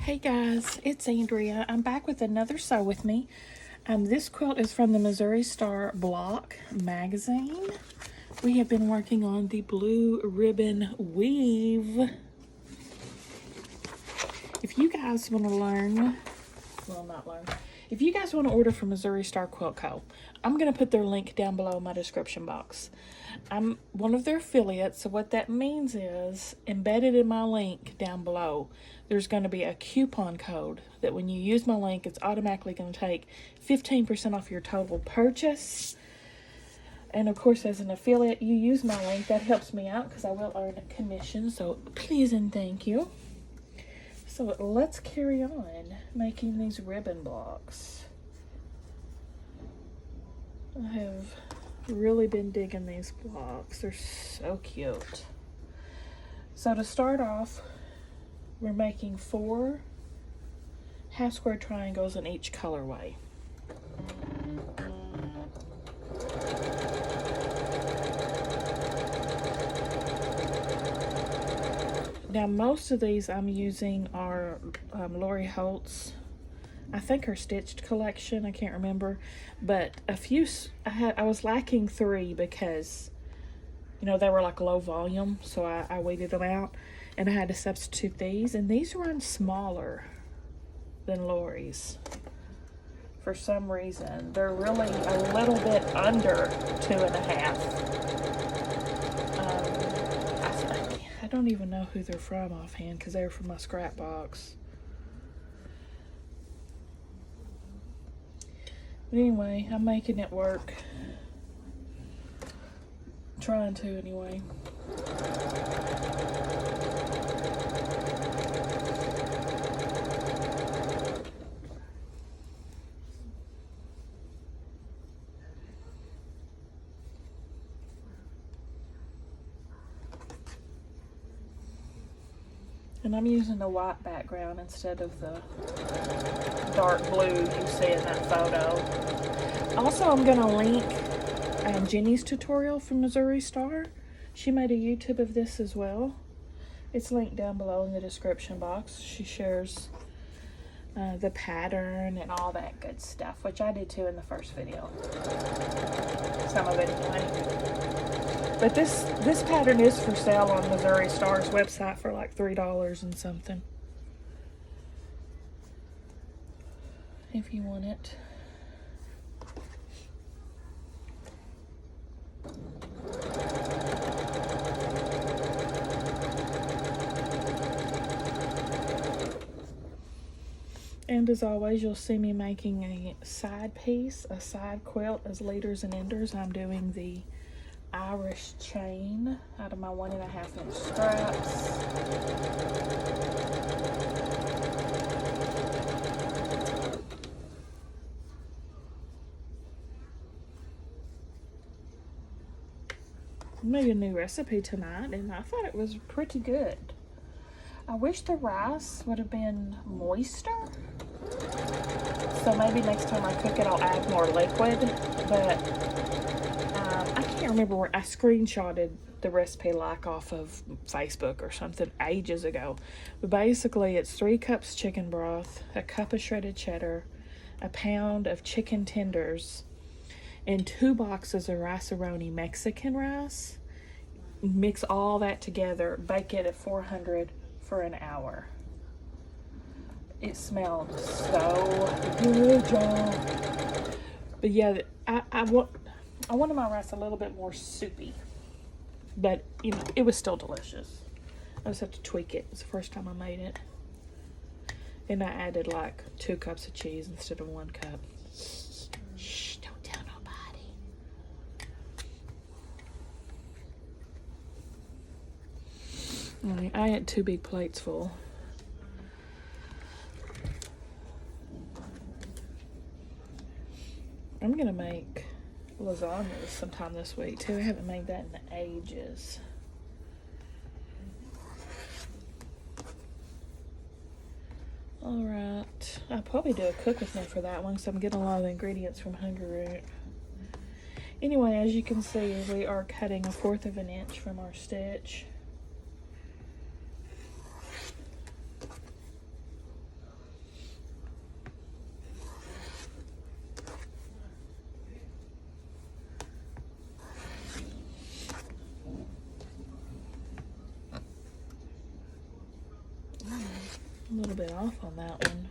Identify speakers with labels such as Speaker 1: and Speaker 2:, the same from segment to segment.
Speaker 1: Hey guys, it's Andrea. I'm back with another Sew With Me. This quilt is from the Missouri Star Block magazine. We have been working on the blue ribbon weave. If you guys want to learn, well, not learn, if you guys want to order from Missouri Star Quilt Co., I'm going to put their link down below in my description box. I'm one of their affiliates, so what that means is, embedded in my link down below, there's going to be a coupon code that when you use my link, it's automatically going to take 15% off your total purchase. And of course, as an affiliate, you use my link. That helps me out because I will earn a commission, so please and thank you. So let's carry on making these ribbon blocks. I have really been digging these blocks. They're so cute. So to start off, we're making 4 half square triangles in each colorway. Now most of these I'm using are Lori Holt's, I think her stitched collection, I can't remember, but a few, I was lacking 3 because, you know, they were like low volume, so I weeded them out, and I had to substitute these, and these run smaller than Lori's. For some reason, they're really a little bit under 2.5. I don't even know who they're from offhand because they're from my scrap box. But anyway, I'm making it work. Trying to anyway. And I'm using the white background instead of the dark blue you see in that photo. Also, I'm going to link Jenny's tutorial from Missouri Star. She made a YouTube of this as well. It's linked down below in the description box. She shares the pattern and all that good stuff, which I did too in the first video. Some of it anyway. But this pattern is for sale on Missouri Star's website for like $3 and something. If you want it. And as always, you'll see me making a side piece, a side quilt as leaders and enders. I'm doing the Irish chain out of my 1.5 inch scraps. I made a new recipe tonight and I thought it was pretty good. I wish the rice would have been moister. So maybe next time I cook it, I'll add more liquid, but I can't remember where I screenshotted the recipe like off of Facebook or something ages ago. But basically it's 3 cups chicken broth, a cup of shredded cheddar, a pound of chicken tenders, and 2 boxes of rice-a-roni Mexican rice. Mix all that together, bake it at 400 for an hour. It smelled so good, y'all. But yeah, I wanted my rice a little bit more soupy, but you know, it was still delicious. I just have to tweak it. It's the first time I made it. And I added like 2 cups of cheese instead of 1 cup. Shh, don't tell nobody. All right, I had 2 big plates full. I'm gonna make lasagnas sometime this week too. I haven't made that in ages. All right, I'll probably do a cook with me for that one because I'm getting a lot of the ingredients from Hungry Root. Anyway, as you can see, we are cutting 1/4 of an inch from our stitch. little bit off on that one.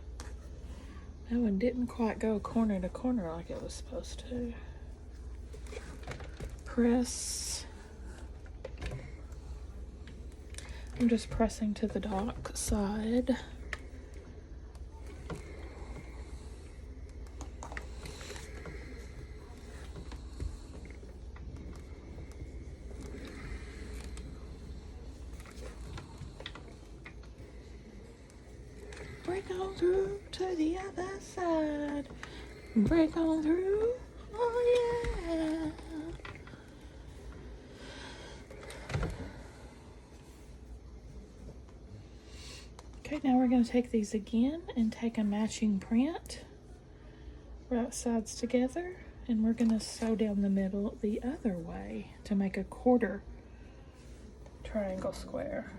Speaker 1: That one didn't quite go corner to corner like it was supposed to. Press. I'm just pressing to the dock side. Break on through to the other side. Break on through. Oh yeah. Okay, now we're going to take these again and take a matching print, right sides together, and we're going to sew down the middle the other way to make a quarter triangle square.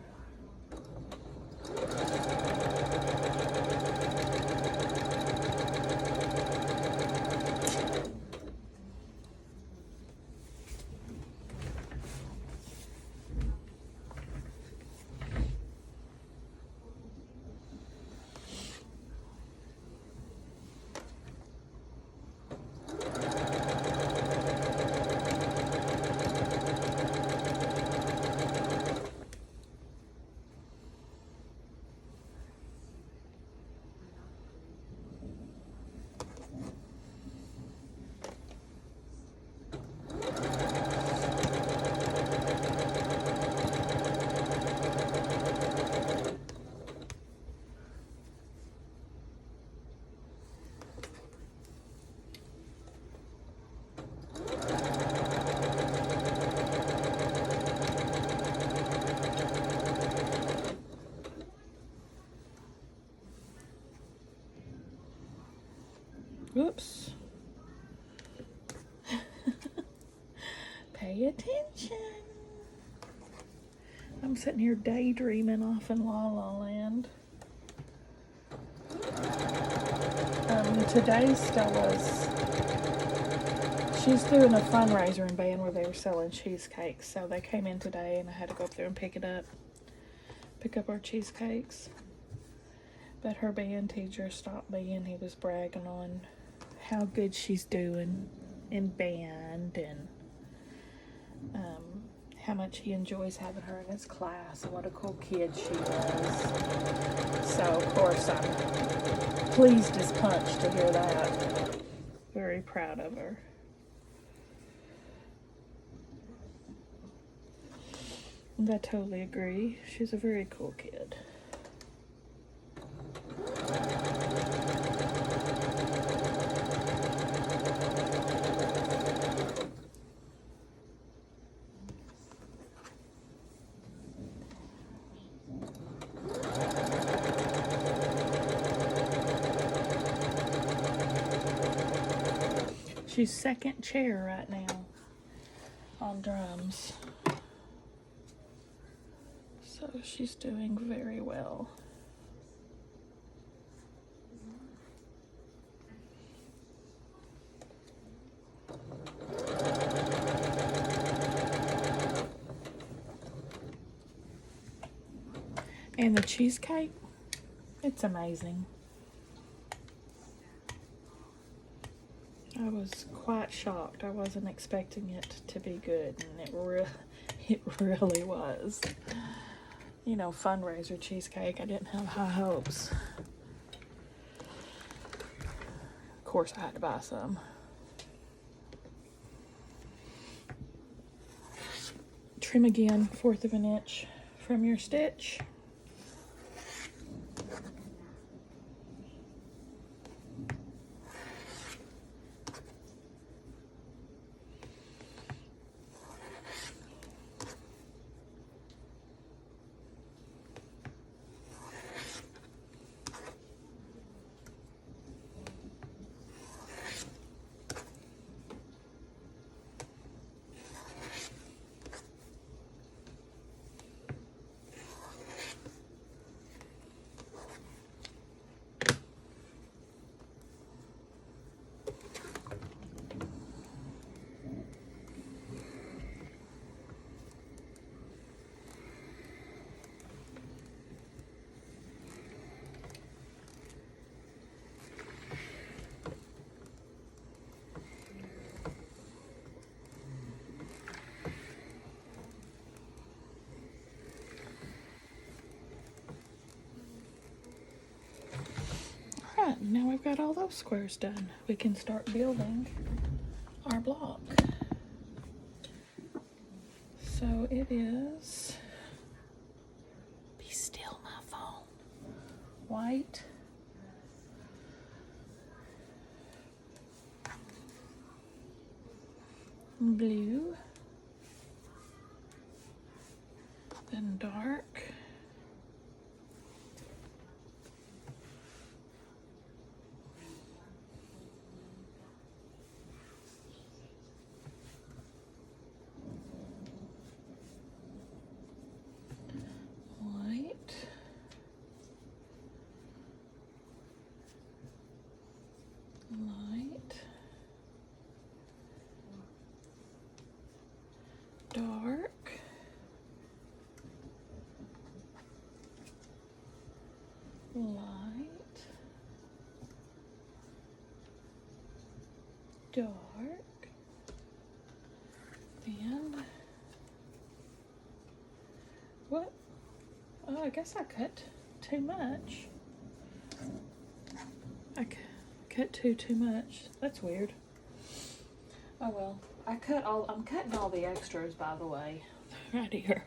Speaker 1: Oops. Pay attention. I'm sitting here daydreaming off in La La Land. Today Stella's, she's doing a fundraiser in band where they were selling cheesecakes. So they came in today and I had to go up there and pick up our cheesecakes. But her band teacher stopped me and he was bragging on how good she's doing in band and how much he enjoys having her in his class and what a cool kid she is. So of course I'm pleased as punch to hear that. Very proud of her. And I totally agree. She's a very cool kid. She's second chair right now on drums. So she's doing very well. And the cheesecake, it's amazing. I was quite shocked. I wasn't expecting it to be good, and it really was. You know, fundraiser cheesecake, I didn't have high hopes. Of course, I had to buy some. Trim again, 1/4 of an inch from your stitch. Now we've got all those squares done. We can start building our block. So it is, be still my phone, white, blue, then dark, white, light, dark, light, dark, and what? Oh, I guess I cut too much. I cut too much. That's weird. Oh well. I'm cutting all the extras, by the way, right here.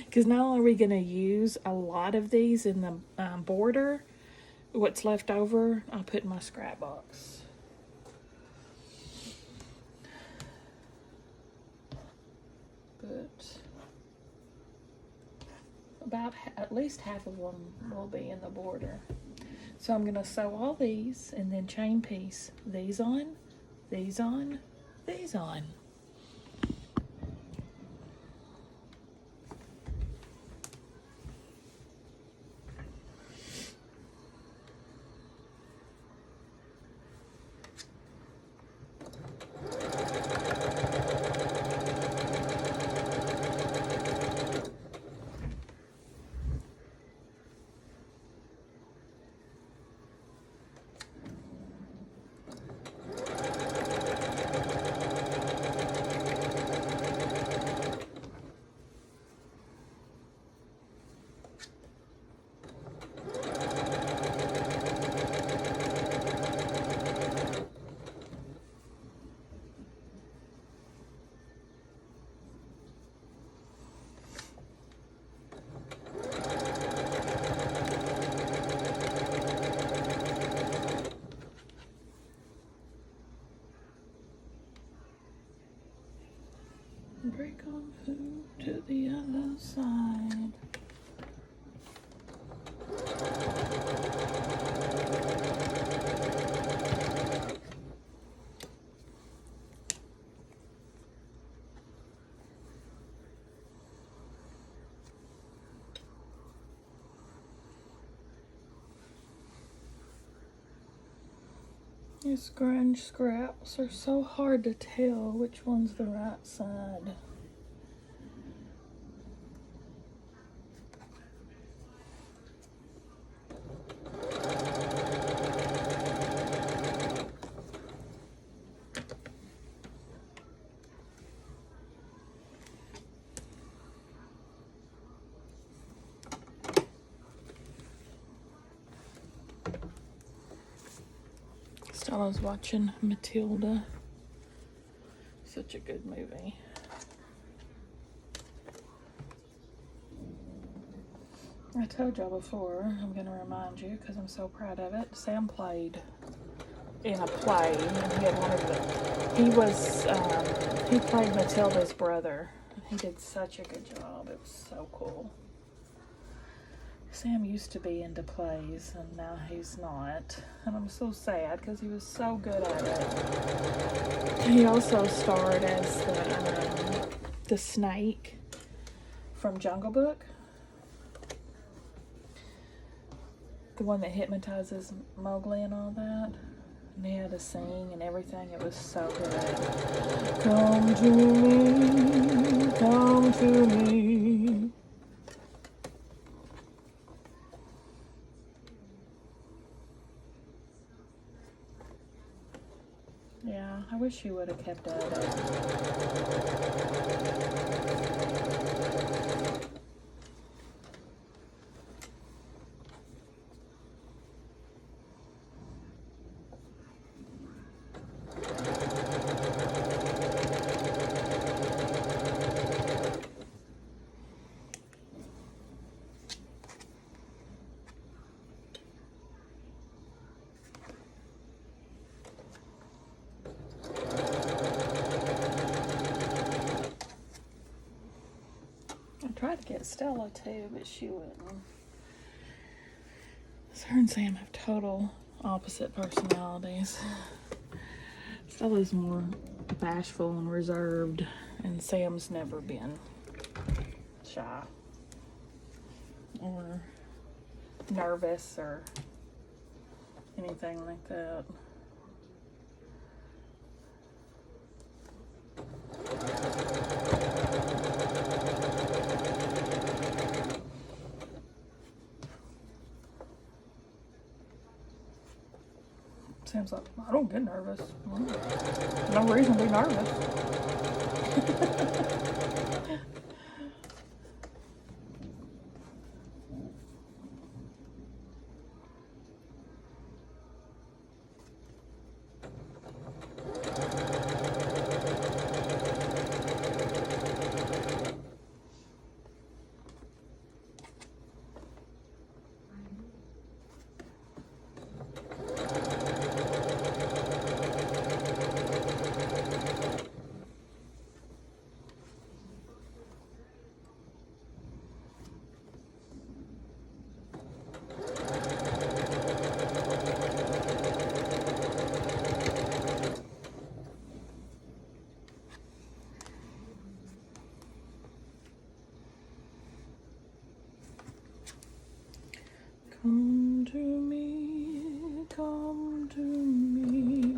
Speaker 1: Because not only are we going to use a lot of these in the border, what's left over, I'll put in my scrap box. But about at least half of them will be in the border. So I'm going to sew all these and then chain piece these on, these on, these on. Break on through to the other side. These grunge scraps are so hard to tell which one's the right side. I was watching Matilda. Such a good movie. I told y'all before, I'm going to remind you because I'm so proud of it. Sam played in a play, and he had one of he played Matilda's brother. He did such a good job. It was so cool. Sam used to be into plays, and now he's not. And I'm so sad because he was so good at it. He also starred as the snake from Jungle Book. The one that hypnotizes Mowgli and all that. And he had to sing and everything. It was so good. Come to me, come to me. Yeah, I wish he would have kept at it. I tried to get Stella too, but she wouldn't. So her and Sam have total opposite personalities. Stella's more bashful and reserved, and Sam's never been shy or nervous or anything like that. Sam's like, I don't get nervous. No reason to be nervous. Come to me, come to me.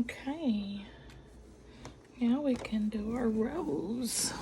Speaker 1: Okay, now we can do our rows.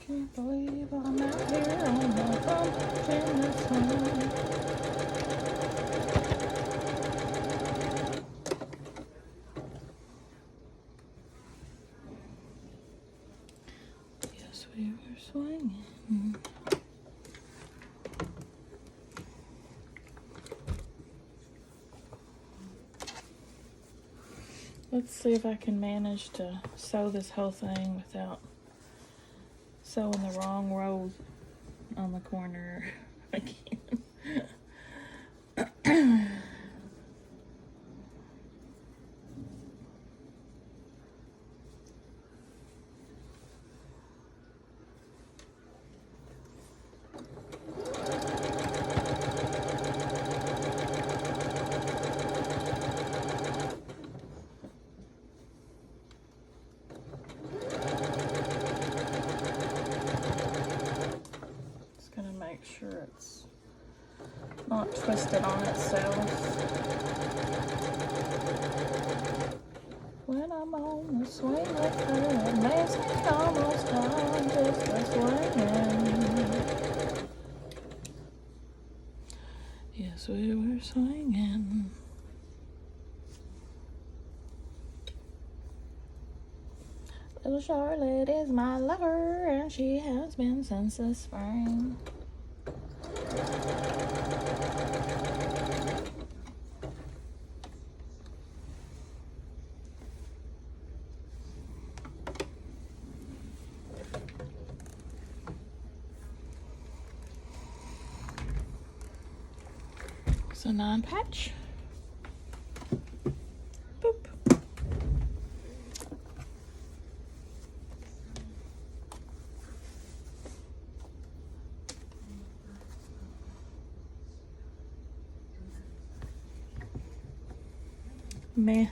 Speaker 1: Can't believe I'm out here on the front in the sun. Yes, we were swinging. Let's see if I can manage to sew this whole thing without sewing the wrong row on the corner again. Make sure it's not twisted on itself. When I'm on the swing with her, it makes me almost time just a swinging. Yes, we were swinging. Little Charlotte is my lover, and she has been since the spring. So 9 patch. Boop. Meh.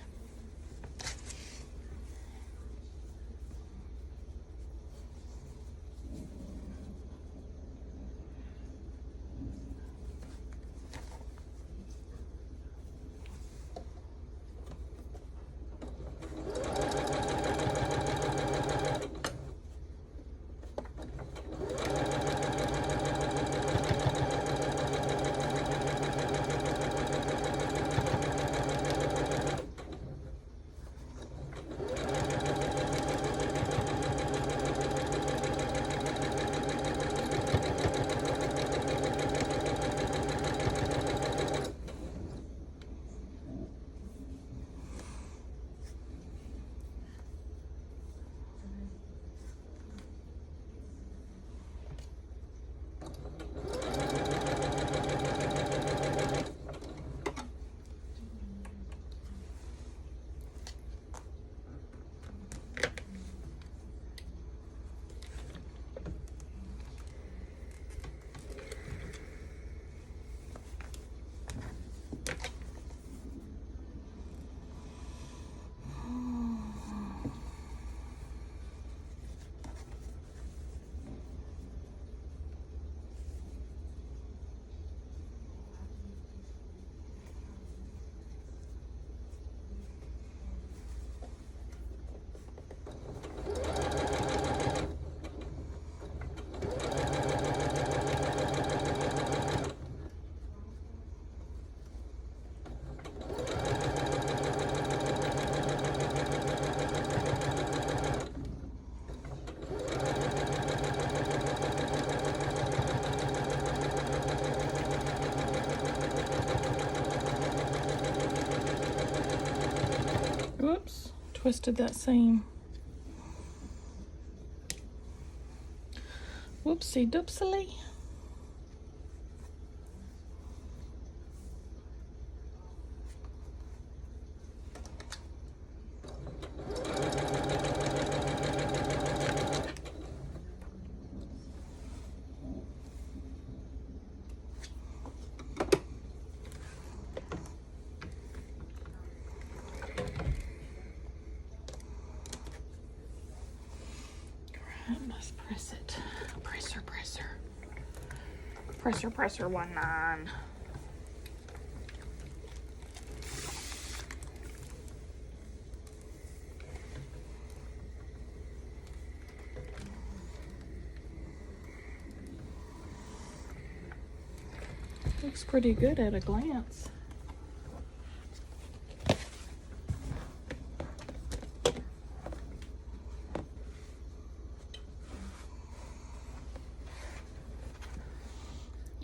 Speaker 1: Whoops, twisted that seam. Whoopsie doopsie. Let's press it. Presser, presser. Presser, presser, 1-9. Looks pretty good at a glance.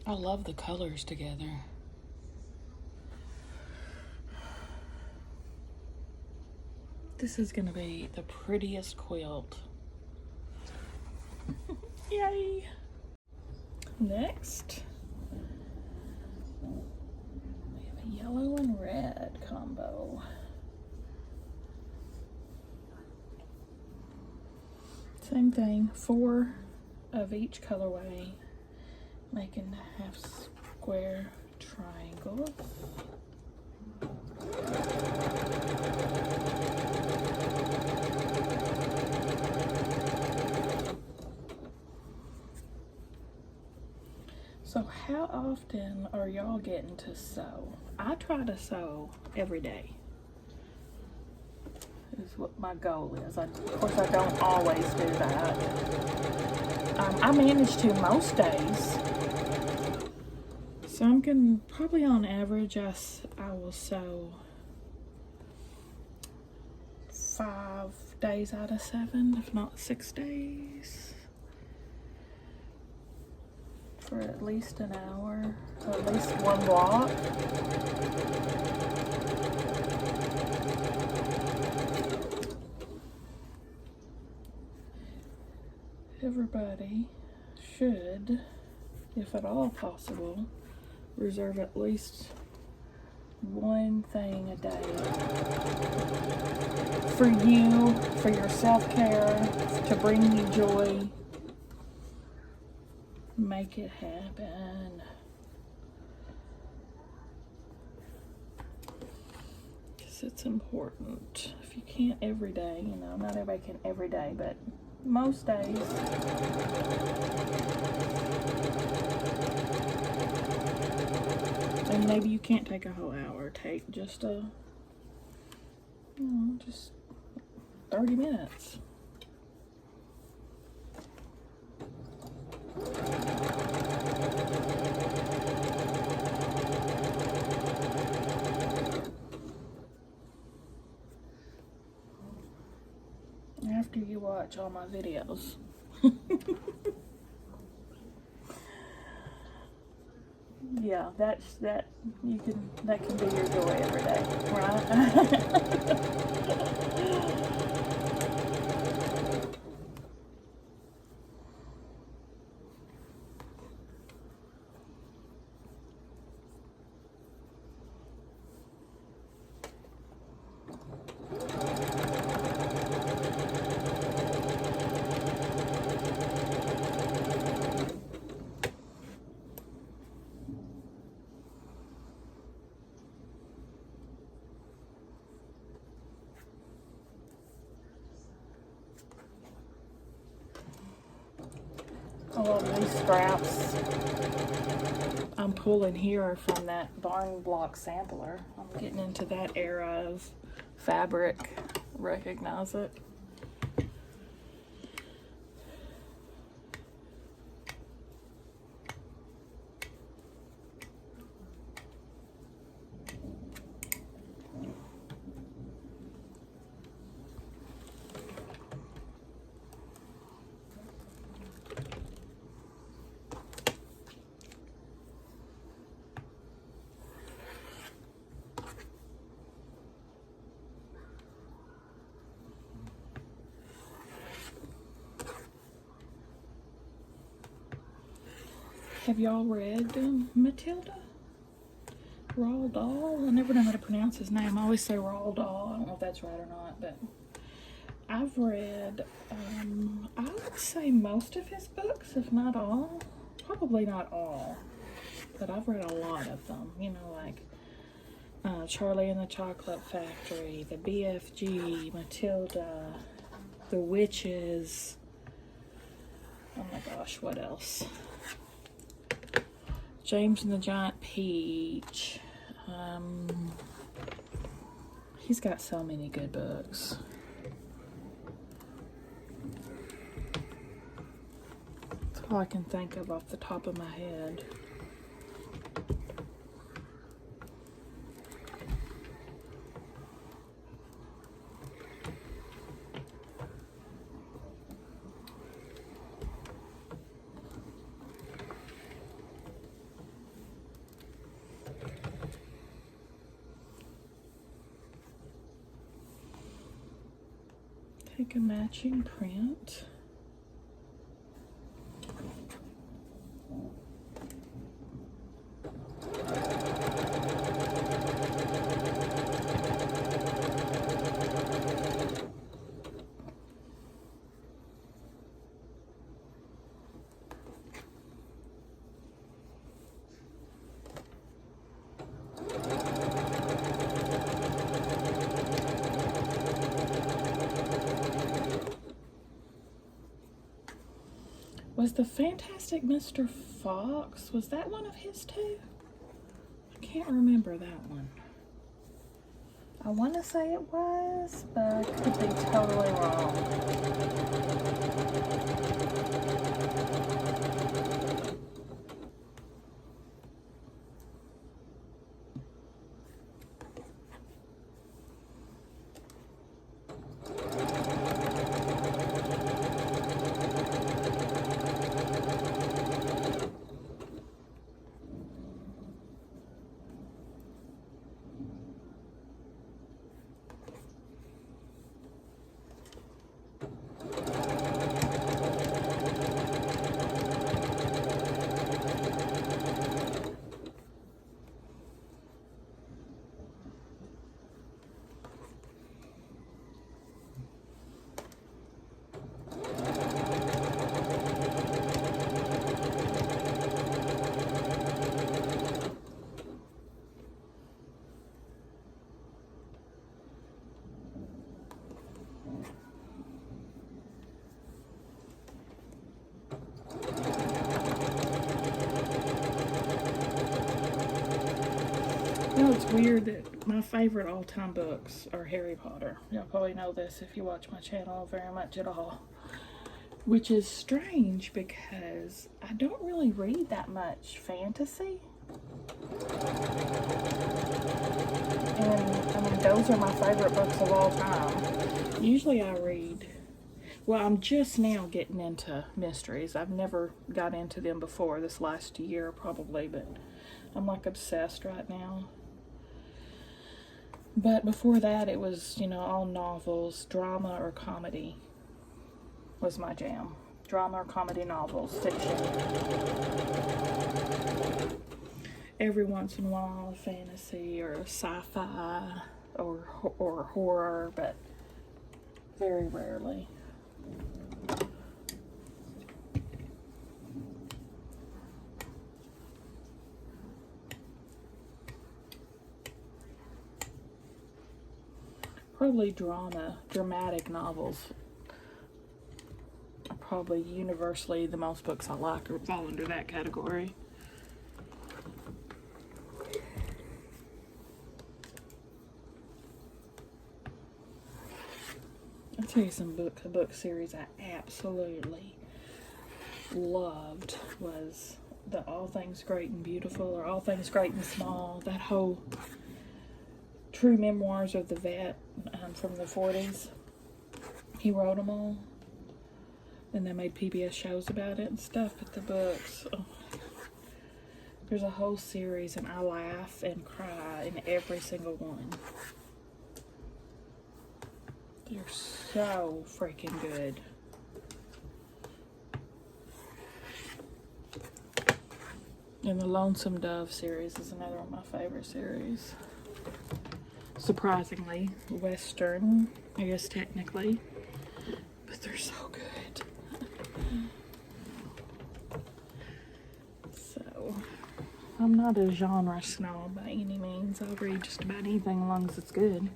Speaker 1: I love the colors together. This is going to be the prettiest quilt. Yay! Next, we have a yellow and red combo. Same thing, 4 of each colorway, making half square triangles. So how often are y'all getting to sew? I try to sew every day. Is what my goal is. Of course, I don't always do that. I manage to most days. So I'm going to, probably on average, I will sew 5 days out of 7, if not 6 days. For at least an hour, or at least one block. Everybody should, if at all possible, reserve at least one thing a day for you, for your self-care, to bring you joy. Make it happen. Because it's important. If you can't every day, you know, not everybody can every day, but most days. And maybe you can't take a whole hour. Take just a, you know, just 30 minutes. After you watch all my videos. Yeah, that can be your joy every day, right? A lot of these scraps I'm pulling here are from that barn block sampler. I'm getting into that era of fabric. Recognize it. Have y'all read Matilda? Roald Dahl? I never know how to pronounce his name. I always say Roald Dahl. I don't know if that's right or not, but I've read, I would say most of his books, if not all. Probably not all, but I've read a lot of them. You know, like Charlie and the Chocolate Factory, the BFG, Matilda, The Witches. Oh my gosh, what else? James and the Giant Peach. He's got so many good books. That's all I can think of off the top of my head. Take a matching print. Was the Fantastic Mr. Fox, was that one of his too? I can't remember that one. I want to say it was, but I could be totally wrong. You know, it's weird that my favorite all-time books are Harry Potter. Y'all probably know this if you watch my channel very much at all. Which is strange because I don't really read that much fantasy. And, I mean, those are my favorite books of all time. Usually I read, well, I'm just now getting into mysteries. I've never got into them before, this last year probably, but I'm like obsessed right now. But before that, it was, you know, all novels, drama or comedy was my jam. Drama or comedy novels, fiction. Every once in a while, fantasy or sci-fi or horror, but very rarely. Probably dramatic novels are probably universally the most books I like or fall under that category. I'll tell you a book series I absolutely loved was the All Things Great and Beautiful or All Things Great and Small. That whole true memoirs of the vet from the 40s. He wrote them all. And they made PBS shows about it and stuff. But the books, oh, there's a whole series and I laugh and cry in every single one. They're so freaking good. And the Lonesome Dove series is another one of my favorite series. Surprisingly, Western, I guess technically, but they're so good. So, I'm not a genre snob by any means. I'll read just about anything as long as it's good.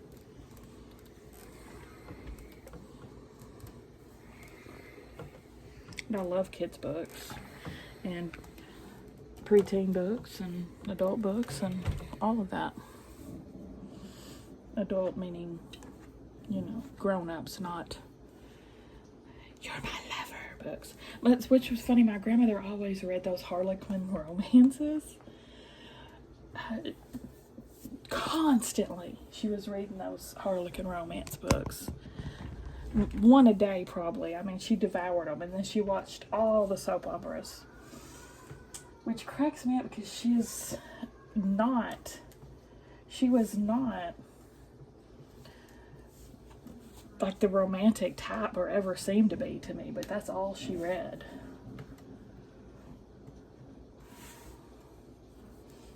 Speaker 1: But I love kids' books and preteen books and adult books and all of that. Adult meaning, you know, grown-ups, not you're my lover books. Which was funny, my grandmother always read those Harlequin romances. Constantly, she was reading those Harlequin romance books. One a day, probably. I mean, she devoured them, and then she watched all the soap operas. Which cracks me up because she was not like the romantic type or ever seemed to be to me, but that's all she read.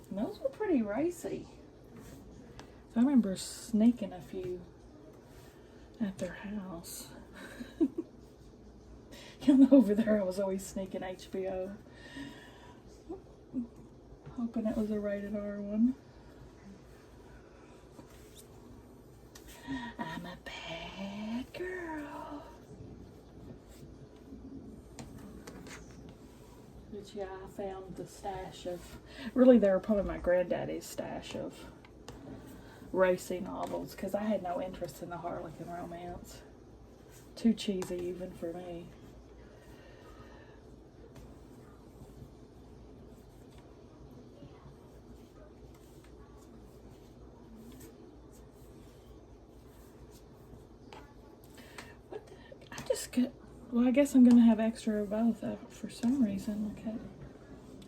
Speaker 1: And those were pretty racy. So I remember sneaking a few at their house. You know, over there I was always sneaking HBO. Hoping it was a rated R one. I'm a bad girl. But yeah, I found the stash of, really they were probably my granddaddy's stash of racy novels, because I had no interest in the Harlequin romance. Too cheesy even for me. What the heck? I just got, well, I guess I'm going to have extra of both for some reason. Okay. I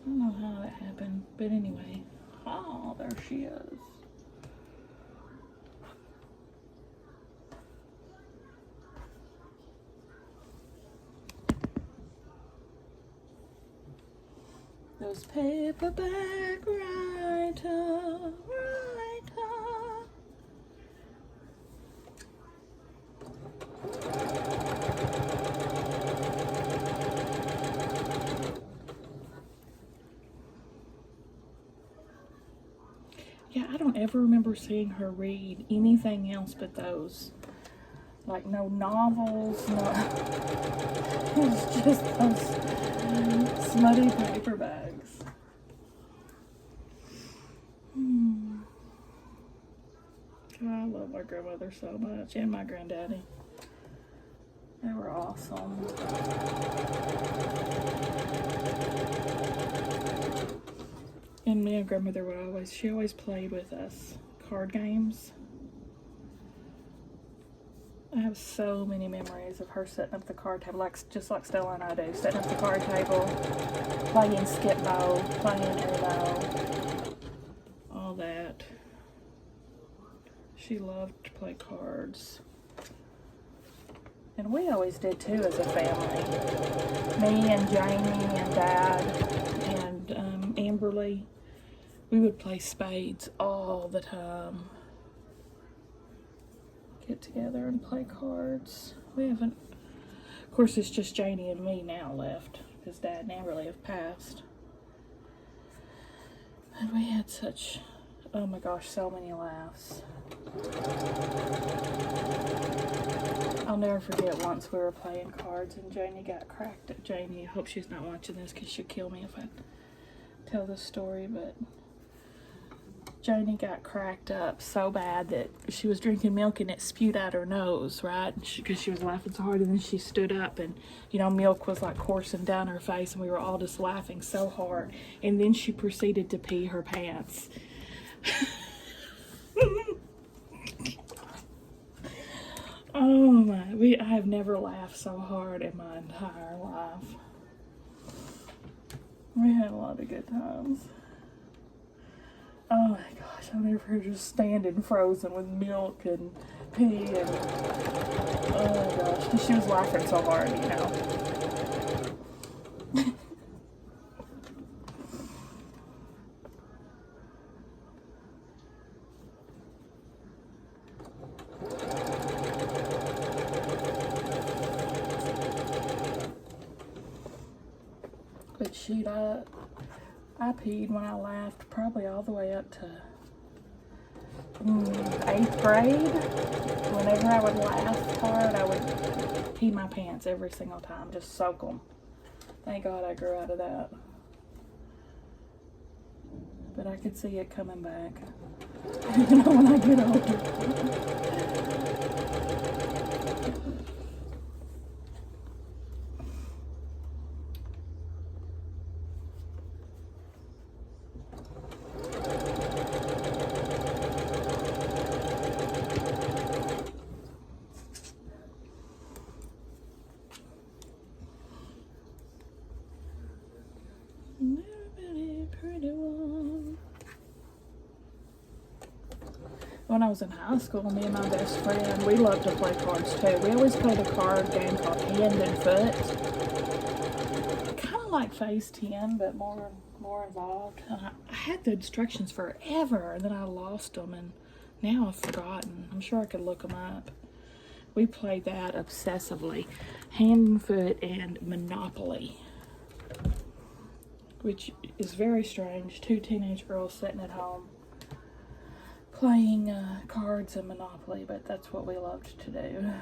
Speaker 1: don't know how that happened, but anyway. Oh, there she is. Those paperback writer. Yeah, I don't ever remember seeing her read anything else but those. Like no novels, no. It's just those smutty paperbacks. I love my grandmother so much, and my granddaddy. They were awesome. And me and grandmother would she always played with us card games. I have so many memories of her setting up the card table, just like Stella and I do. Setting up the card table, playing skip bow, playing Uno, all that. She loved to play cards. And we always did too as a family. Me and Jamie and Dad and Amberly, we would play spades all the time. Get together and play cards. We haven't, of course it's just Janie and me now left, because Dad and Amberly have passed. And we had such, oh my gosh, so many laughs. I'll never forget once we were playing cards and Janie got cracked at Janie. I hope she's not watching this because she'll kill me if I tell this story, but Janie got cracked up so bad that she was drinking milk and it spewed out her nose, right? Because she was laughing so hard, and then she stood up and, you know, milk was like coursing down her face and we were all just laughing so hard. And then she proceeded to pee her pants. Oh my, I have never laughed so hard in my entire life. We had a lot of good times. Oh my gosh, I remember her just standing frozen with milk and pee and, oh my gosh, and she was laughing so hard, you know. But shoot, I peed when I laughed probably all the way up to 8th grade. Whenever I would laugh hard, I would pee my pants every single time, just soak them. Thank God I grew out of that. But I could see it coming back, you know, when I get older. When I was in high school, me and my best friend, we loved to play cards too. We always played a card game called Hand and Foot. Kind of like Phase 10, but more involved. I had the instructions forever, and then I lost them, and now I've forgotten. I'm sure I could look them up. We played that obsessively. Hand and Foot and Monopoly, which is very strange. Two teenage girls sitting at home playing cards and Monopoly, but that's what we loved to do.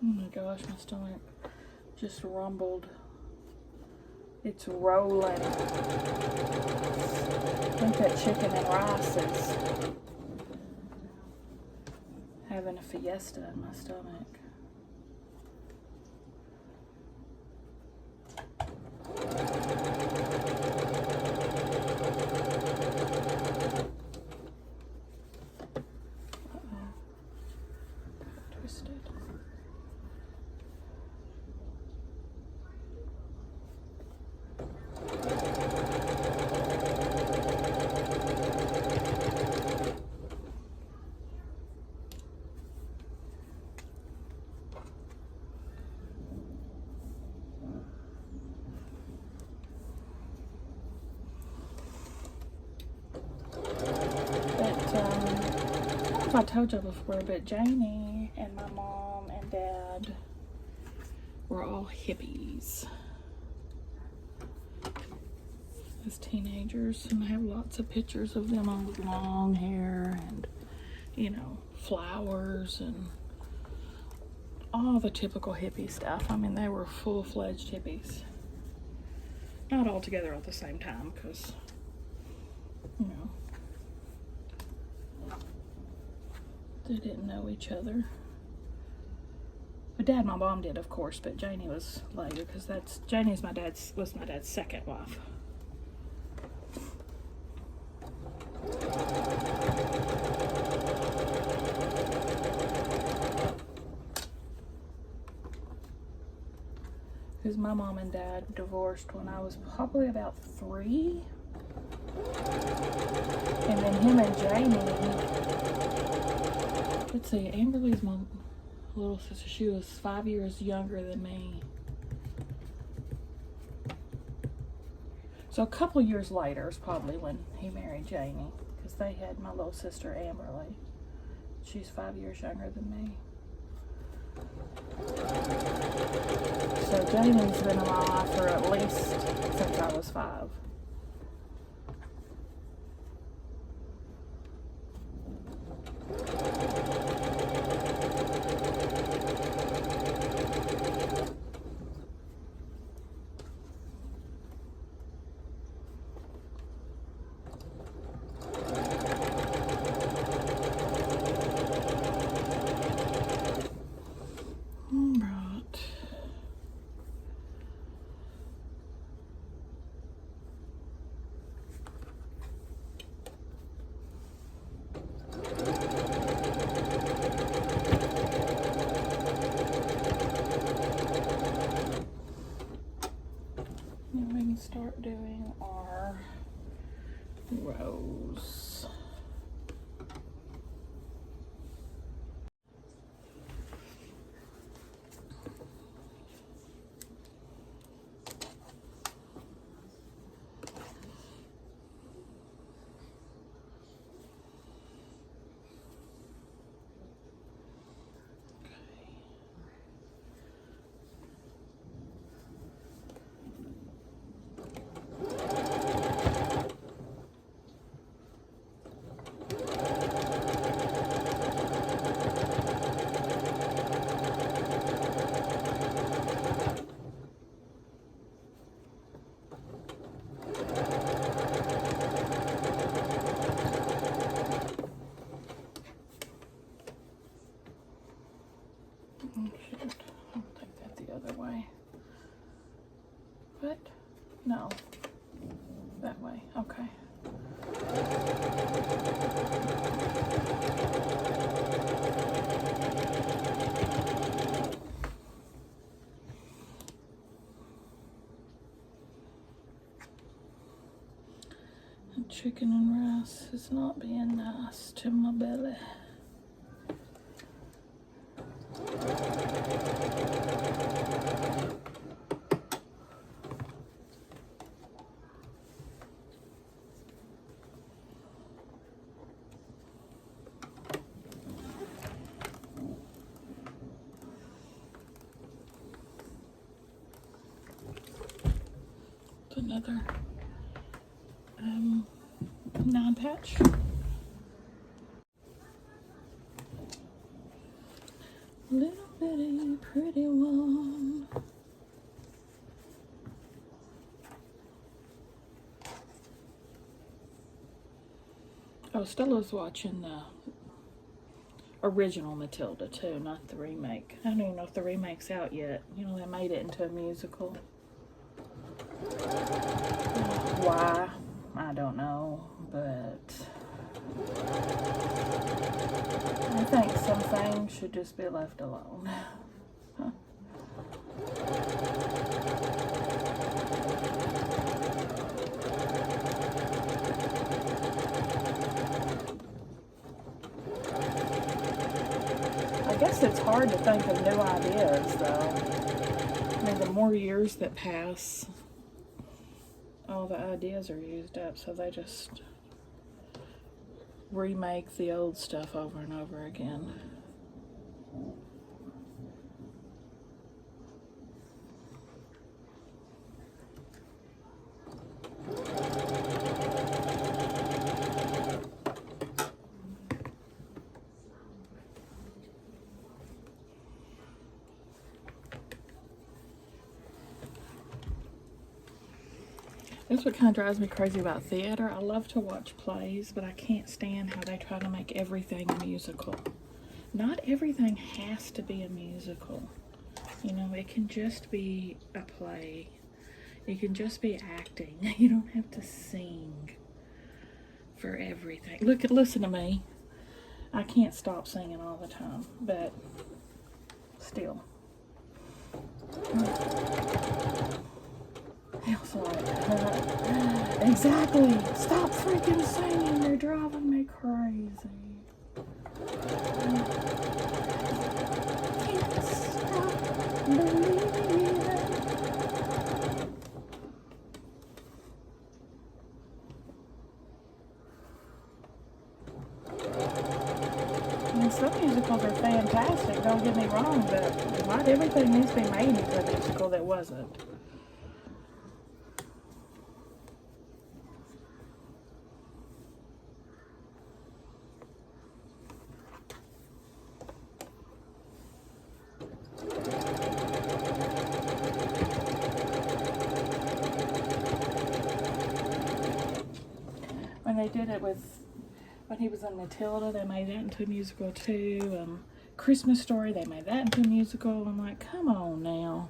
Speaker 1: Oh my gosh, my stomach just rumbled. It's rolling. I think that chicken and rice is having a fiesta in my stomach. Twisted. I told you before, but Janie and my mom and dad were all hippies as teenagers, and I have lots of pictures of them on with long hair and, you know, flowers and all the typical hippie stuff. I mean, they were full-fledged hippies. Not all together at the same time, because, you know, they didn't know each other. My dad and my mom did, of course, but Janie was later, because Janie's was my dad's second wife. Because my mom and dad divorced when I was probably about 3. And then him and Jamie, let's see, Amberly's my little sister. She was 5 years younger than me. So a couple years later is probably when he married Jamie, because they had my little sister Amberly. She's 5 years younger than me. So Jamie's been in my life for at least since I was 5. Start doing our rows. What? No. That way. Okay. And chicken and rice is not being nice to my belly. Another 9 patch. Little bitty, pretty one. Oh, Stella's watching the original Matilda too, not the remake. I don't even know if the remake's out yet. You know, they made it into a musical. Why? I don't know, but I think some things should just be left alone. I guess it's hard to think of new ideas, though. I mean, the more years that pass, all the ideas are used up, so they just remake the old stuff over and over again. That's what kind of drives me crazy about theater. I love to watch plays, but I can't stand how they try to make everything a musical. Not everything has to be a musical. You know, it can just be a play. It can just be acting. You don't have to sing for everything. Listen to me. I can't stop singing all the time, but still. Exactly. Stop freaking singing. They're driving me crazy. Can't stop believing. I mean, some musicals are fantastic, don't get me wrong, but not everything needs to be made into a musical that wasn't. When they did it when he was in Matilda, they made that into a musical too. Christmas Story, they made that into a musical. I'm like, come on now.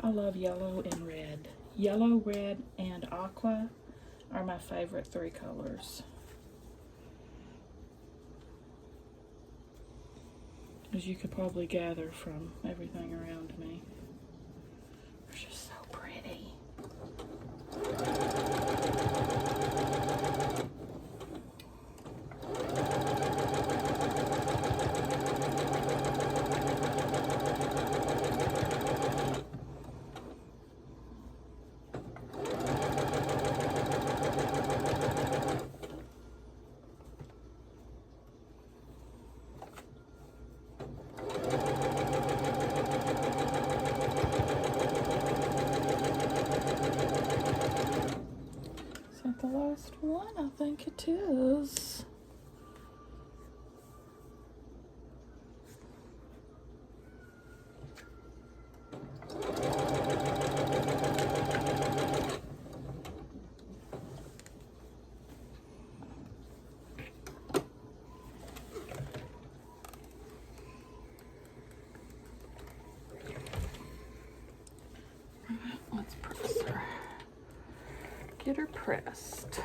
Speaker 1: I love yellow and red. Yellow, red, and aqua are my favorite three colors. As you could probably gather from everything around me. They're just so pretty. The last one, I think it is. Let's press her. Get her pressed.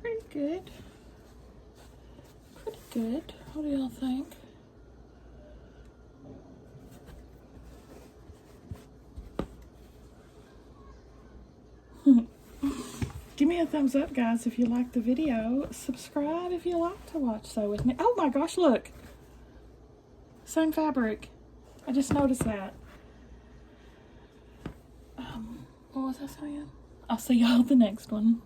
Speaker 1: Pretty good. Pretty good. What do y'all think? Give me a thumbs up, guys, if you like the video. Subscribe if you like to watch Sew With Me. Oh my gosh, look. Same fabric. I just noticed that. What was I saying? I'll see y'all the next one.